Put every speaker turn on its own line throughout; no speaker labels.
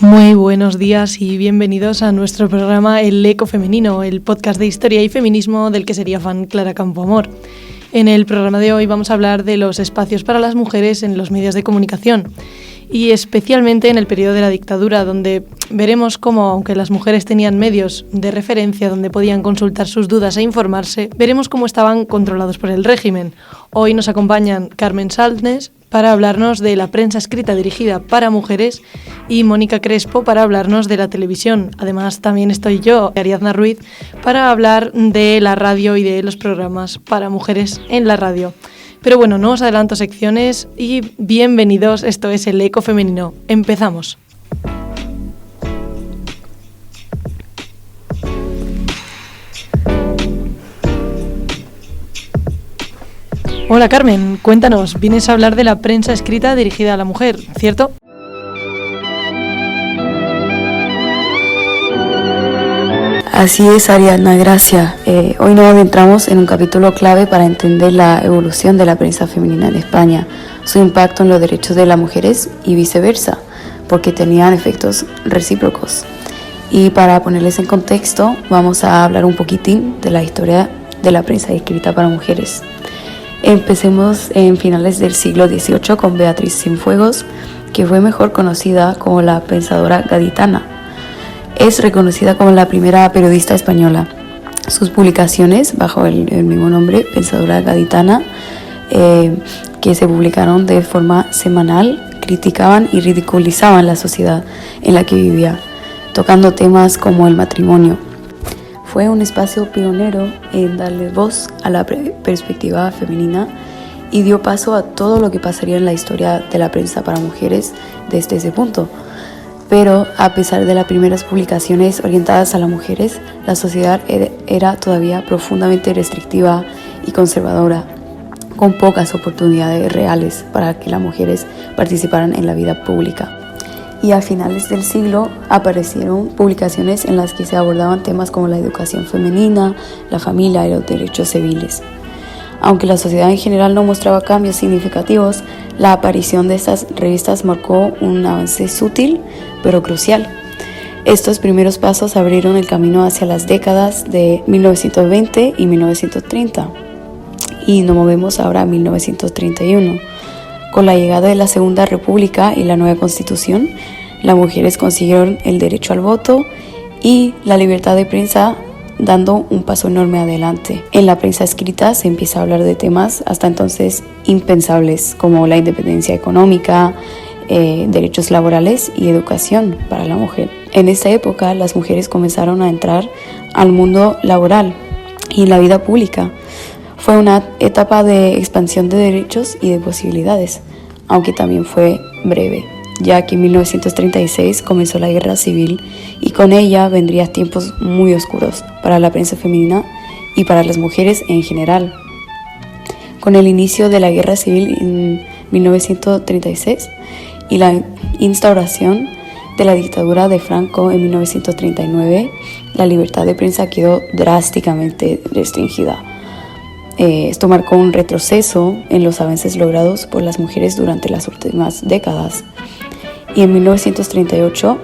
Muy buenos días y bienvenidos a nuestro programa El Eco Femenino, el podcast de historia y feminismo del que sería fan Clara Campoamor. En el programa de hoy vamos a hablar de los espacios para las mujeres en los medios de comunicación y especialmente en el periodo de la dictadura, donde veremos cómo, aunque las mujeres tenían medios de referencia donde podían consultar sus dudas e informarse, veremos cómo estaban controlados por el régimen. Hoy nos acompañan Carmen Salnes para hablarnos de la prensa escrita dirigida para mujeres y Mónica Crespo para hablarnos de la televisión. Además, también estoy yo, Ariadna Ruiz, para hablar de la radio y de los programas para mujeres en la radio. Pero bueno, no os adelanto secciones y bienvenidos, esto es El Eco Femenino. Empezamos. Hola Carmen, cuéntanos, vienes a hablar de la prensa escrita dirigida a la mujer, ¿cierto?
Así es, Ariadna, gracias. Hoy nos adentramos en un capítulo clave para entender la evolución de la prensa femenina en España, su impacto en los derechos de las mujeres y viceversa, porque tenían efectos recíprocos. Y para ponerles en contexto, vamos a hablar un poquitín de la historia de la prensa escrita para mujeres. Empecemos en finales del siglo XVIII con Beatriz Cienfuegos, que fue mejor conocida como la pensadora gaditana. Es reconocida como la primera periodista española. Sus publicaciones, bajo el mismo nombre, Pensadora Gaditana, que se publicaron de forma semanal, criticaban y ridiculizaban la sociedad en la que vivía, tocando temas como el matrimonio. Fue un espacio pionero en darle voz a la perspectiva femenina y dio paso a todo lo que pasaría en la historia de la prensa para mujeres desde ese punto. Pero a pesar de las primeras publicaciones orientadas a las mujeres, la sociedad era todavía profundamente restrictiva y conservadora, con pocas oportunidades reales para que las mujeres participaran en la vida pública. Y a finales del siglo aparecieron publicaciones en las que se abordaban temas como la educación femenina, la familia y los derechos civiles. Aunque la sociedad en general no mostraba cambios significativos, la aparición de estas revistas marcó un avance sutil pero crucial. Estos primeros pasos abrieron el camino hacia las décadas de 1920 y 1930 y nos movemos ahora a 1931. Con la llegada de la Segunda República y la nueva Constitución, las mujeres consiguieron el derecho al voto y la libertad de prensa, dando un paso enorme adelante. En la prensa escrita se empieza a hablar de temas hasta entonces impensables, como la independencia económica, derechos laborales y educación para la mujer. En esta época, las mujeres comenzaron a entrar al mundo laboral y la vida pública. Fue una etapa de expansión de derechos y de posibilidades, aunque también fue breve, ya que en 1936 comenzó la Guerra Civil y con ella vendrían tiempos muy oscuros para la prensa femenina y para las mujeres en general. Con el inicio de la Guerra Civil en 1936 y la instauración de la dictadura de Franco en 1939, la libertad de prensa quedó drásticamente restringida. Esto marcó un retroceso en los avances logrados por las mujeres durante las últimas décadas. Y en 1938,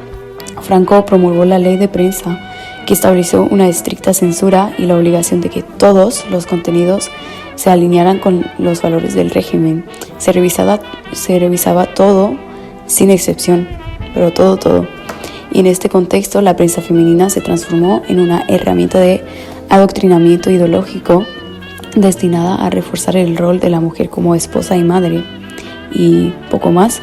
Franco promulgó la ley de prensa, que estableció una estricta censura y la obligación de que todos los contenidos se alinearan con los valores del régimen. Se revisaba todo, sin excepción, pero todo. Y en este contexto, la prensa femenina se transformó en una herramienta de adoctrinamiento ideológico destinada a reforzar el rol de la mujer como esposa y madre, y poco más.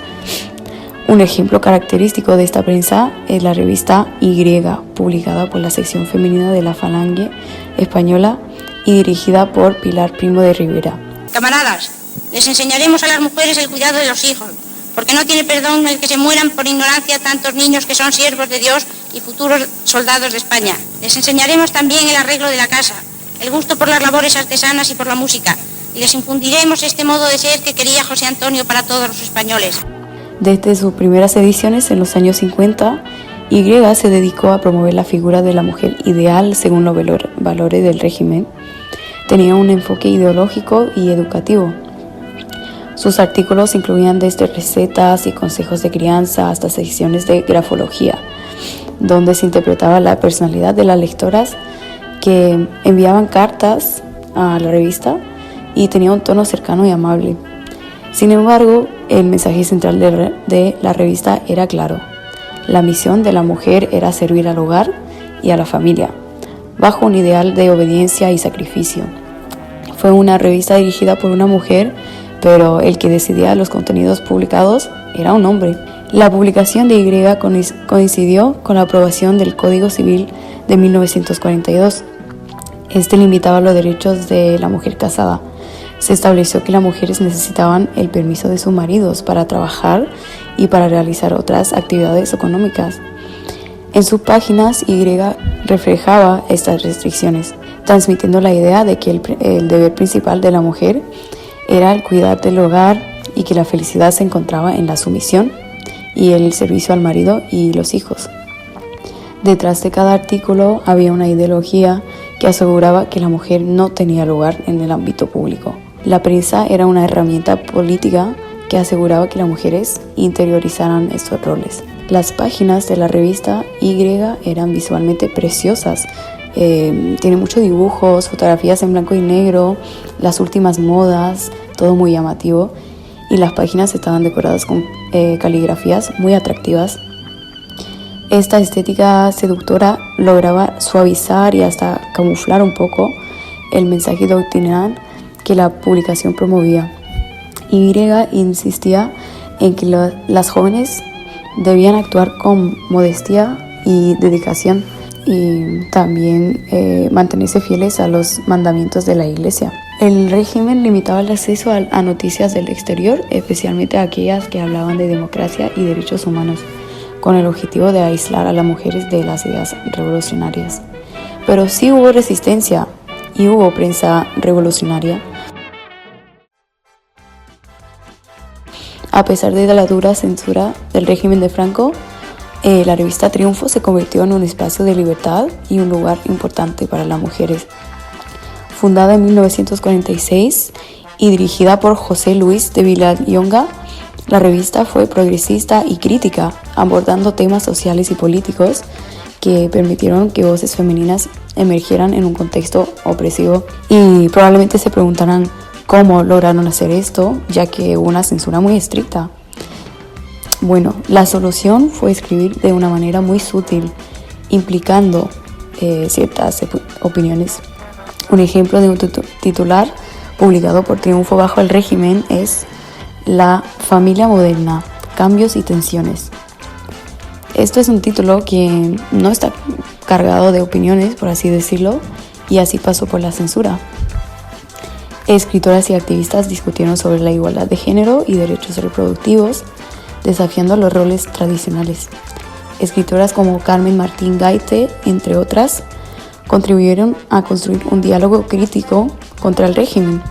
Un ejemplo característico de esta prensa es la revista Y, publicada por la sección femenina de la Falange Española y dirigida por Pilar Primo de Rivera.
Camaradas, les enseñaremos a las mujeres el cuidado de los hijos, porque no tiene perdón el que se mueran por ignorancia tantos niños que son siervos de Dios y futuros soldados de España. Les enseñaremos también el arreglo de la casa, el gusto por las labores artesanas y por la música, y les infundiremos este modo de ser que quería José Antonio para todos los españoles.
Desde sus primeras ediciones en los años 50, Y se dedicó a promover la figura de la mujer ideal según los valores del régimen. Tenía un enfoque ideológico y educativo. Sus artículos incluían desde recetas y consejos de crianza hasta secciones de grafología, donde se interpretaba la personalidad de las lectoras que enviaban cartas a la revista y tenía un tono cercano y amable. Sin embargo, el mensaje central de la revista era claro. La misión de la mujer era servir al hogar y a la familia, bajo un ideal de obediencia y sacrificio. Fue una revista dirigida por una mujer, pero el que decidía los contenidos publicados era un hombre. La publicación de Y coincidió con la aprobación del Código Civil de 1942. Este limitaba los derechos de la mujer casada. Se estableció que las mujeres necesitaban el permiso de sus maridos para trabajar y para realizar otras actividades económicas. En sus páginas, Y reflejaba estas restricciones, transmitiendo la idea de que el deber principal de la mujer era el cuidar del hogar y que la felicidad se encontraba en la sumisión y el servicio al marido y los hijos. Detrás de cada artículo había una ideología que aseguraba que la mujer no tenía lugar en el ámbito público. La prensa era una herramienta política que aseguraba que las mujeres interiorizaran estos roles. Las páginas de la revista Y eran visualmente preciosas. Tiene muchos dibujos, fotografías en blanco y negro, las últimas modas, todo muy llamativo. Y las páginas estaban decoradas con caligrafías muy atractivas. Esta estética seductora lograba suavizar y hasta camuflar un poco el mensaje doctrinal que la publicación promovía. Y insistía en que las jóvenes debían actuar con modestia y dedicación y también mantenerse fieles a los mandamientos de la Iglesia. El régimen limitaba el acceso a noticias del exterior, especialmente a aquellas que hablaban de democracia y derechos humanos, con el objetivo de aislar a las mujeres de las ideas revolucionarias. Pero sí hubo resistencia y hubo prensa revolucionaria. A pesar de la dura censura del régimen de Franco, la revista Triunfo se convirtió en un espacio de libertad y un lugar importante para las mujeres. Fundada en 1946 y dirigida por José Luis de Vilallonga, la revista fue progresista y crítica, abordando temas sociales y políticos que permitieron que voces femeninas emergieran en un contexto opresivo. Y probablemente se preguntarán cómo lograron hacer esto, ya que hubo una censura muy estricta. Bueno, la solución fue escribir de una manera muy sutil, implicando ciertas opiniones. Un ejemplo de un titular publicado por Triunfo bajo el régimen es La familia moderna, cambios y tensiones. Esto es un título que no está cargado de opiniones, por así decirlo, y así pasó por la censura. Escritoras y activistas discutieron sobre la igualdad de género y derechos reproductivos, desafiando los roles tradicionales. Escritoras como Carmen Martín Gaite, entre otras, contribuyeron a construir un diálogo crítico contra el régimen.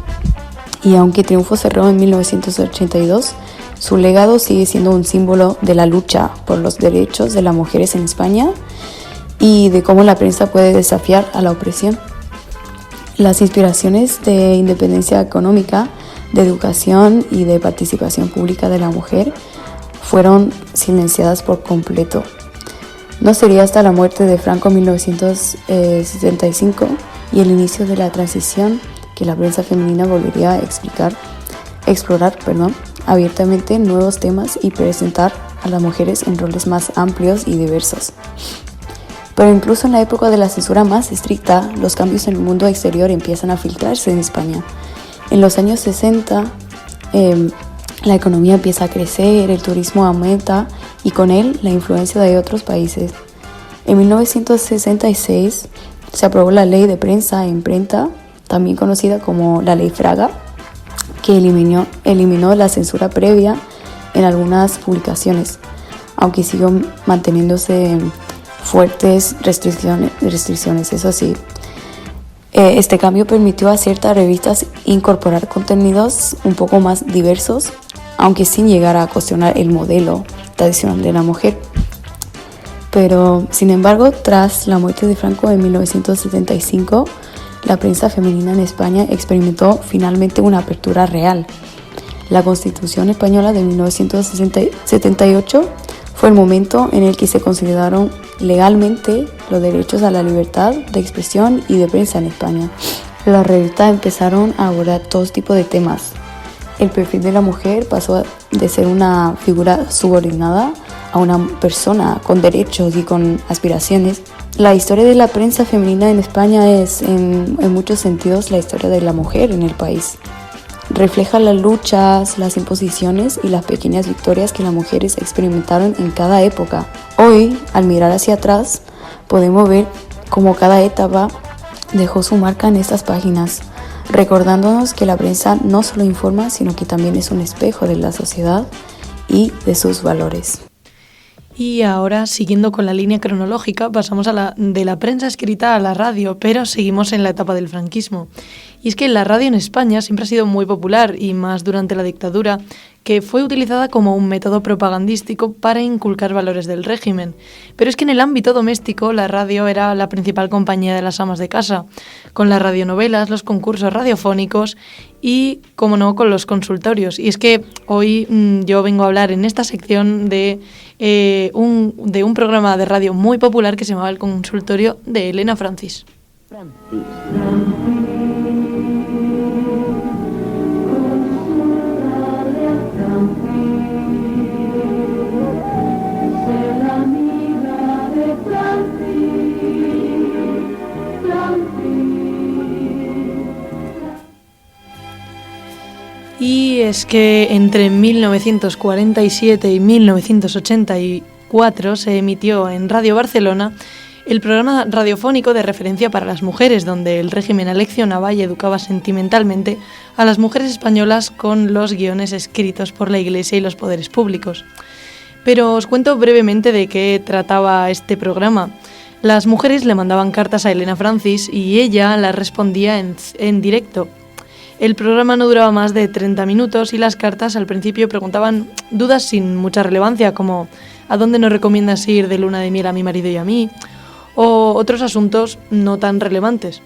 Y aunque Triunfo cerró en 1982, su legado sigue siendo un símbolo de la lucha por los derechos de las mujeres en España y de cómo la prensa puede desafiar a la opresión. Las inspiraciones de independencia económica, de educación y de participación pública de la mujer fueron silenciadas por completo. No sería hasta la muerte de Franco en 1975 y el inicio de la transición que la prensa femenina volvería a explorar abiertamente nuevos temas y presentar a las mujeres en roles más amplios y diversos. Pero incluso en la época de la censura más estricta, los cambios en el mundo exterior empiezan a filtrarse en España. En los años 60, la economía empieza a crecer, el turismo aumenta y con él la influencia de otros países. En 1966 se aprobó la Ley de Prensa e Imprenta, también conocida como la Ley Fraga, que eliminó la censura previa en algunas publicaciones, aunque siguió manteniéndose fuertes restricciones, eso sí. Este cambio permitió a ciertas revistas incorporar contenidos un poco más diversos, aunque sin llegar a cuestionar el modelo tradicional de la mujer. Pero, sin embargo, tras la muerte de Franco en 1975, la prensa femenina en España experimentó finalmente una apertura real. La Constitución Española de 1978 fue el momento en el que se consideraron legalmente los derechos a la libertad de expresión y de prensa en España. Las revistas empezaron a abordar todo tipo de temas. El perfil de la mujer pasó de ser una figura subordinada a una persona con derechos y con aspiraciones. La historia de la prensa femenina en España es, en muchos sentidos, la historia de la mujer en el país. Refleja las luchas, las imposiciones y las pequeñas victorias que las mujeres experimentaron en cada época. Hoy, al mirar hacia atrás, podemos ver cómo cada etapa dejó su marca en estas páginas, recordándonos que la prensa no solo informa, sino que también es un espejo de la sociedad y de sus valores.
Y ahora, siguiendo con la línea cronológica, pasamos de la prensa escrita a la radio, pero seguimos en la etapa del franquismo. Y es que la radio en España siempre ha sido muy popular, y más durante la dictadura, que fue utilizada como un método propagandístico para inculcar valores del régimen. Pero es que en el ámbito doméstico la radio era la principal compañía de las amas de casa, con las radionovelas, los concursos radiofónicos y, como no, con los consultorios. Y es que hoy yo vengo a hablar en esta sección de un programa de radio muy popular que se llamaba El Consultorio de Elena Francis. Y es que entre 1947 y 1984 se emitió en Radio Barcelona el programa radiofónico de referencia para las mujeres, donde el régimen aleccionaba y educaba sentimentalmente a las mujeres españolas con los guiones escritos por la Iglesia y los poderes públicos. Pero os cuento brevemente de qué trataba este programa. Las mujeres le mandaban cartas a Elena Francis y ella las respondía en directo. El programa no duraba más de 30 minutos y las cartas al principio preguntaban dudas sin mucha relevancia, como ¿a dónde nos recomiendas ir de luna de miel a mi marido y a mí? O otros asuntos no tan relevantes.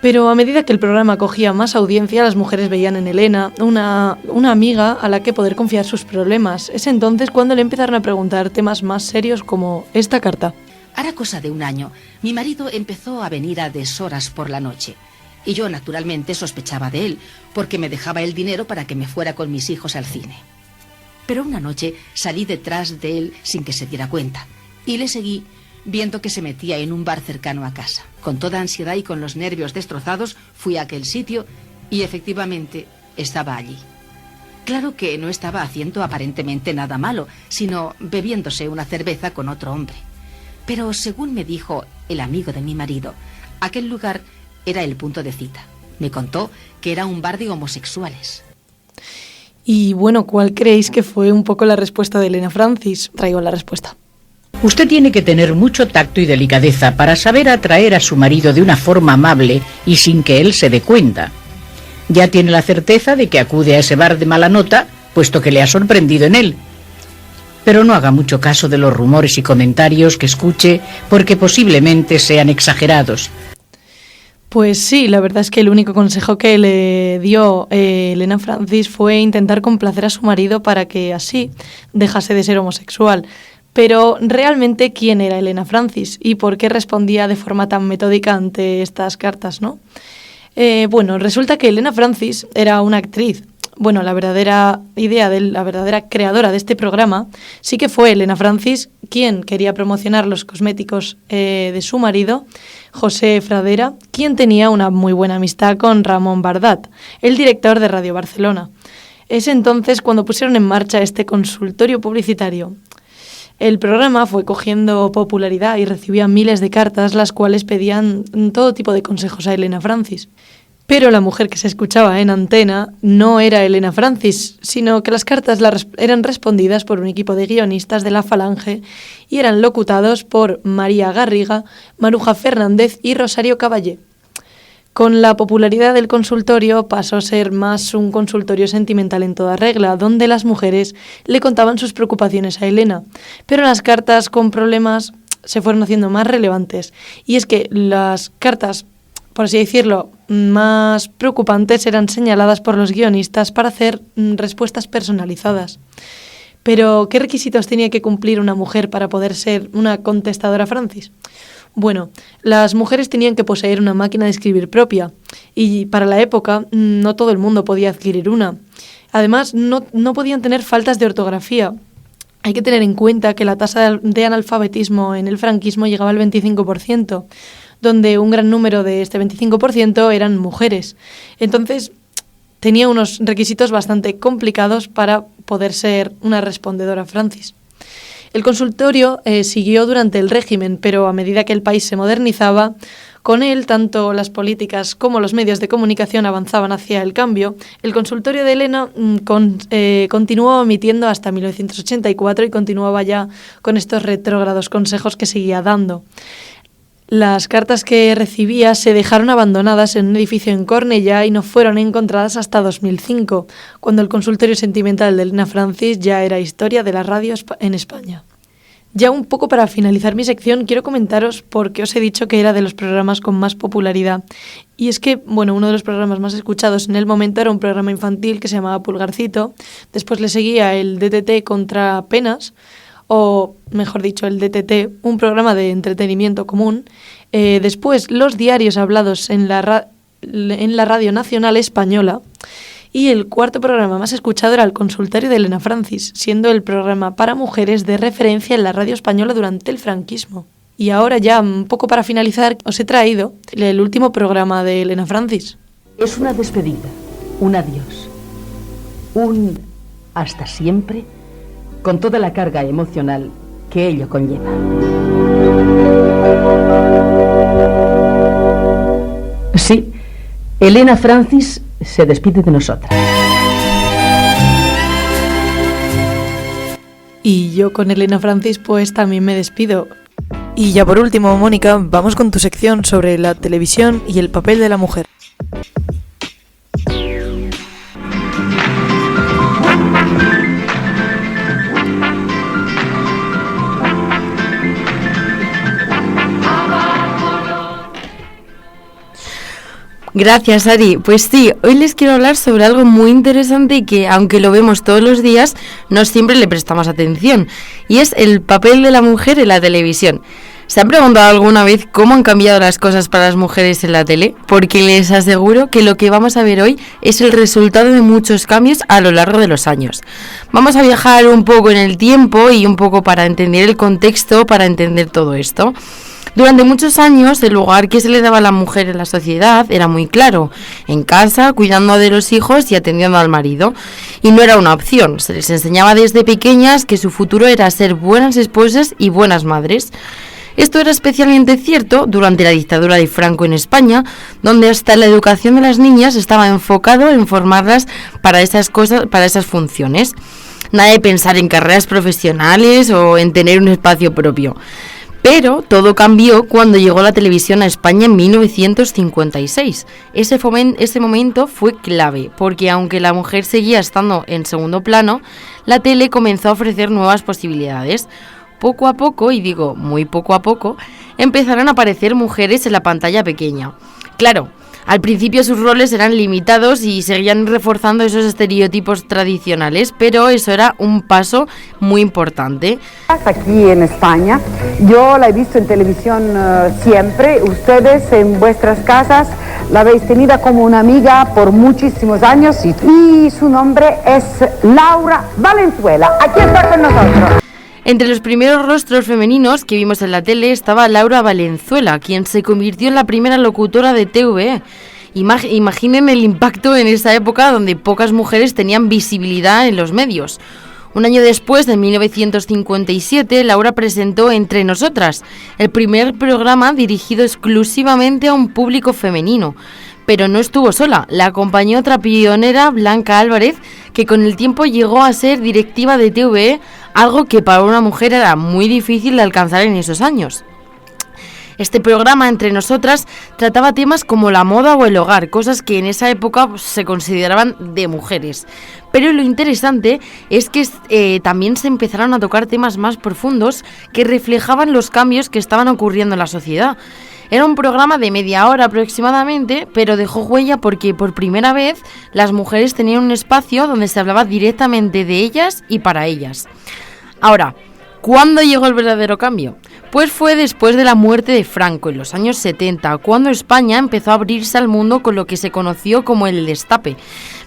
Pero a medida que el programa cogía más audiencia, las mujeres veían en Elena una amiga a la que poder confiar sus problemas. Es entonces cuando le empezaron a preguntar temas más serios como esta carta.
Hará cosa de un año, mi marido empezó a venir a deshoras por la noche. Y yo, naturalmente, sospechaba de él, porque me dejaba el dinero para que me fuera con mis hijos al cine. Pero una noche salí detrás de él sin que se diera cuenta, y le seguí viendo que se metía en un bar cercano a casa. Con toda ansiedad y con los nervios destrozados, fui a aquel sitio y efectivamente estaba allí. Claro que no estaba haciendo aparentemente nada malo, sino bebiéndose una cerveza con otro hombre. Pero según me dijo el amigo de mi marido, aquel lugar era el punto de cita. Me contó que era un bar de homosexuales.
Y bueno, ¿cuál creéis que fue un poco la respuesta de Elena Francis? Traigo la respuesta.
Usted tiene que tener mucho tacto y delicadeza para saber atraer a su marido de una forma amable y sin que él se dé cuenta. Ya tiene la certeza de que acude a ese bar de mala nota, puesto que le ha sorprendido en él. Pero no haga mucho caso de los rumores y comentarios que escuche, porque posiblemente sean exagerados.
Pues sí, la verdad es que el único consejo que le dio Elena Francis fue intentar complacer a su marido para que así dejase de ser homosexual. Pero realmente, ¿quién era Elena Francis y por qué respondía de forma tan metódica ante estas cartas, ¿no? Bueno, resulta que Elena Francis era una actriz. Bueno, la verdadera creadora de este programa sí que fue Elena Francis, quien quería promocionar los cosméticos de su marido, José Fradera, quien tenía una muy buena amistad con Ramón Bardat, el director de Radio Barcelona. Es entonces cuando pusieron en marcha este consultorio publicitario. El programa fue cogiendo popularidad y recibía miles de cartas, las cuales pedían todo tipo de consejos a Elena Francis. Pero la mujer que se escuchaba en antena no era Elena Francis, sino que las cartas eran respondidas por un equipo de guionistas de la Falange y eran locutados por María Garriga, Maruja Fernández y Rosario Caballé. Con la popularidad del consultorio pasó a ser más un consultorio sentimental en toda regla, donde las mujeres le contaban sus preocupaciones a Elena. Pero las cartas con problemas se fueron haciendo más relevantes. Y es que las cartas por así decirlo, más preocupantes eran señaladas por los guionistas para hacer respuestas personalizadas. Pero, ¿qué requisitos tenía que cumplir una mujer para poder ser una contestadora Francis? Bueno, las mujeres tenían que poseer una máquina de escribir propia y para la época no todo el mundo podía adquirir una. Además, no podían tener faltas de ortografía. Hay que tener en cuenta que la tasa de analfabetismo en el franquismo llegaba al 25%, donde un gran número de este 25% eran mujeres. Entonces, tenía unos requisitos bastante complicados para poder ser una respondedora Francis. El consultorio siguió durante el régimen, pero a medida que el país se modernizaba, con él tanto las políticas como los medios de comunicación avanzaban hacia el cambio. El consultorio de Elena continuó emitiendo hasta 1984 y continuaba ya con estos retrógrados consejos que seguía dando. Las cartas que recibía se dejaron abandonadas en un edificio en Cornellá y no fueron encontradas hasta 2005, cuando el consultorio sentimental de Elena Francis ya era historia de la radio en España. Ya un poco para finalizar mi sección, quiero comentaros por qué os he dicho que era de los programas con más popularidad. Y es que, bueno, uno de los programas más escuchados en el momento era un programa infantil que se llamaba Pulgarcito. Después le seguía el DTT contra penas, o mejor dicho, el DTT, un programa de entretenimiento común. Después, los diarios hablados en la Radio Nacional Española. Y el cuarto programa más escuchado era el consultorio de Elena Francis, siendo el programa para mujeres de referencia en la radio española durante el franquismo. Y ahora ya, un poco para finalizar, os he traído el último programa de Elena Francis.
Es una despedida, un adiós, un hasta siempre, con toda la carga emocional que ello conlleva. Sí, Elena Francis se despide de nosotras.
Y yo con Elena Francis pues también me despido. Y ya por último, Mónica, vamos con tu sección sobre la televisión y el papel de la mujer.
Gracias, Ari. Pues sí, hoy les quiero hablar sobre algo muy interesante y que, aunque lo vemos todos los días, no siempre le prestamos atención, y es el papel de la mujer en la televisión. ¿Se han preguntado alguna vez cómo han cambiado las cosas para las mujeres en la tele? Porque les aseguro que lo que vamos a ver hoy es el resultado de muchos cambios a lo largo de los años. Vamos a viajar un poco en el tiempo y un poco para entender el contexto, para entender todo esto. Durante muchos años, el lugar que se le daba a la mujer en la sociedad era muy claro: en casa, cuidando de los hijos y atendiendo al marido. Y no era una opción, se les enseñaba desde pequeñas que su futuro era ser buenas esposas y buenas madres. Esto era especialmente cierto durante la dictadura de Franco en España, donde hasta la educación de las niñas estaba enfocado en formarlas para esas cosas, para esas funciones. Nada de pensar en carreras profesionales o en tener un espacio propio. Pero todo cambió cuando llegó la televisión a España en 1956. Ese momento fue clave, porque aunque la mujer seguía estando en segundo plano, la tele comenzó a ofrecer nuevas posibilidades. Poco a poco, y digo muy poco a poco, empezaron a aparecer mujeres en la pantalla pequeña. Claro, al principio sus roles eran limitados y seguían reforzando esos estereotipos tradicionales, pero eso era un paso muy importante.
Aquí en España, yo la he visto en televisión siempre. Ustedes en vuestras casas la habéis tenida como una amiga por muchísimos años y su nombre es Laura Valenzuela. Aquí está con nosotros.
Entre los primeros rostros femeninos que vimos en la tele estaba Laura Valenzuela, quien se convirtió en la primera locutora de TVE. Imaginen el impacto en esa época donde pocas mujeres tenían visibilidad en los medios. Un año después, en 1957, Laura presentó Entre Nosotras, el primer programa dirigido exclusivamente a un público femenino. Pero no estuvo sola, la acompañó otra pionera, Blanca Álvarez, que con el tiempo llegó a ser directiva de TVE, algo que para una mujer era muy difícil de alcanzar en esos años. Este programa, Entre Nosotras, trataba temas como la moda o el hogar, cosas que en esa época se consideraban de mujeres. Pero lo interesante es que también se empezaron a tocar temas más profundos que reflejaban los cambios que estaban ocurriendo en la sociedad. Era un programa de media hora aproximadamente, pero dejó huella porque por primera vez las mujeres tenían un espacio donde se hablaba directamente de ellas y para ellas. Ahora, ¿cuándo llegó el verdadero cambio? Pues fue después de la muerte de Franco en los años 70, cuando España empezó a abrirse al mundo con lo que se conoció como el Destape.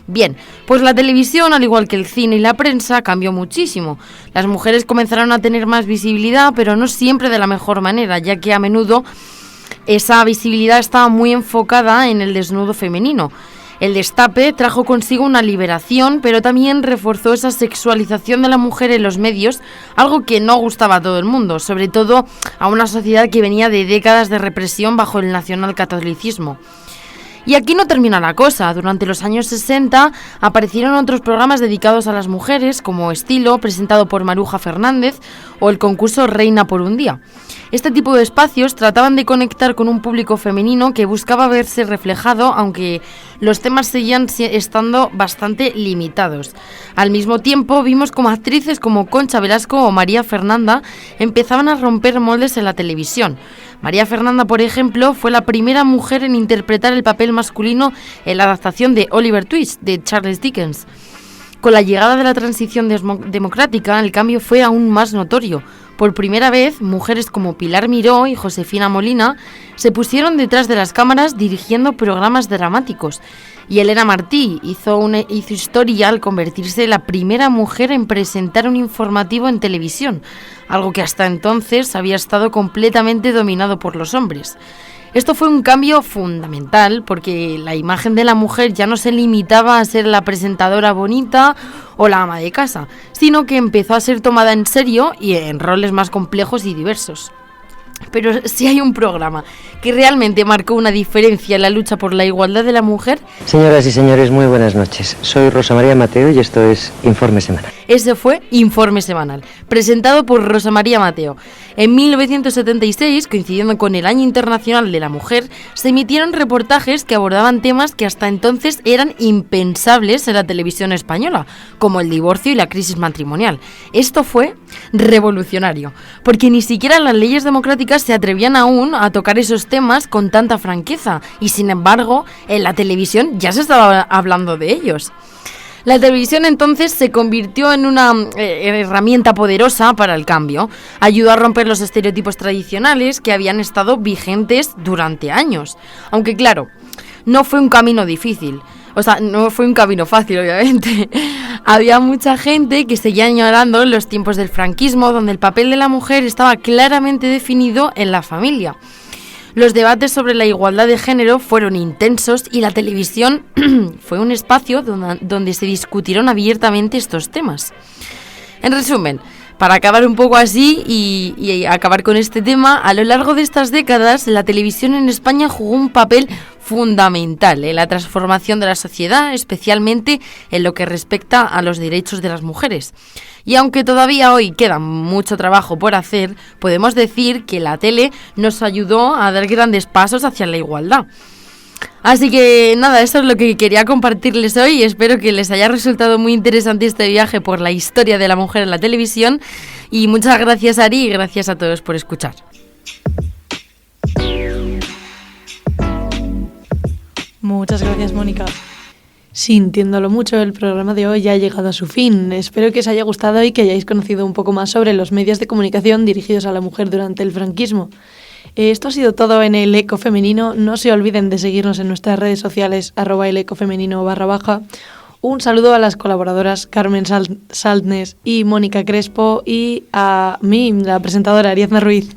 Bien, pues la televisión, al igual que el cine y la prensa, cambió muchísimo. Las mujeres comenzaron a tener más visibilidad, pero no siempre de la mejor manera, ya que a menudo esa visibilidad estaba muy enfocada en el desnudo femenino. El Destape trajo consigo una liberación, pero también reforzó esa sexualización de la mujer en los medios, algo que no gustaba a todo el mundo, sobre todo a una sociedad que venía de décadas de represión bajo el nacionalcatolicismo. Y aquí no termina la cosa. Durante los años 60 aparecieron otros programas dedicados a las mujeres, como Estilo, presentado por Maruja Fernández, o el concurso Reina por un día. Este tipo de espacios trataban de conectar con un público femenino que buscaba verse reflejado, aunque los temas seguían estando bastante limitados. Al mismo tiempo, vimos como actrices como Concha Velasco o María Fernanda empezaban a romper moldes en la televisión. María Fernanda, por ejemplo, fue la primera mujer en interpretar el papel masculino en la adaptación de Oliver Twist, de Charles Dickens. Con la llegada de la transición democrática, el cambio fue aún más notorio. Por primera vez, mujeres como Pilar Miró y Josefina Molina se pusieron detrás de las cámaras dirigiendo programas dramáticos. Y Elena Martí hizo historia al convertirse en la primera mujer en presentar un informativo en televisión, algo que hasta entonces había estado completamente dominado por los hombres. Esto fue un cambio fundamental porque la imagen de la mujer ya no se limitaba a ser la presentadora bonita o la ama de casa, sino que empezó a ser tomada en serio y en roles más complejos y diversos. Pero si hay un programa que realmente marcó una diferencia en la lucha por la igualdad de la mujer...
Señoras y señores, muy buenas noches. Soy Rosa María Mateo y esto es Informe Semanal.
Ese fue Informe Semanal, presentado por Rosa María Mateo. En 1976, coincidiendo con el Año Internacional de la Mujer, se emitieron reportajes que abordaban temas que hasta entonces eran impensables en la televisión española, como el divorcio y la crisis matrimonial. Esto fue revolucionario, porque ni siquiera las leyes democráticas se atrevían aún a tocar esos temas con tanta franqueza, y sin embargo, en la televisión ya se estaba hablando de ellos. La televisión entonces se convirtió en una herramienta poderosa para el cambio. Ayudó a romper los estereotipos tradicionales que habían estado vigentes durante años. Aunque claro, no fue un camino difícil. O sea, no fue un camino fácil, obviamente. Había mucha gente que seguía añorando los tiempos del franquismo, donde el papel de la mujer estaba claramente definido en la familia. Los debates sobre la igualdad de género fueron intensos y la televisión fue un espacio donde se discutieron abiertamente estos temas. En resumen, para acabar un poco así y acabar con este tema, a lo largo de estas décadas la televisión en España jugó un papel fundamental en la transformación de la sociedad, especialmente en lo que respecta a los derechos de las mujeres. Y aunque todavía hoy queda mucho trabajo por hacer, podemos decir que la tele nos ayudó a dar grandes pasos hacia la igualdad. Así que nada, eso es lo que quería compartirles hoy y espero que les haya resultado muy interesante este viaje por la historia de la mujer en la televisión. Y muchas gracias, Ari, y gracias a todos por escuchar.
Muchas gracias, Mónica. Sintiéndolo mucho, el programa de hoy ya ha llegado a su fin. Espero que os haya gustado y que hayáis conocido un poco más sobre los medios de comunicación dirigidos a la mujer durante el franquismo. Esto ha sido todo en El Eco Femenino. No se olviden de seguirnos en nuestras redes sociales @elecofemenino_. Un saludo a las colaboradoras Carmen Saltnes y Mónica Crespo y a mí, la presentadora Ariadna Ruiz.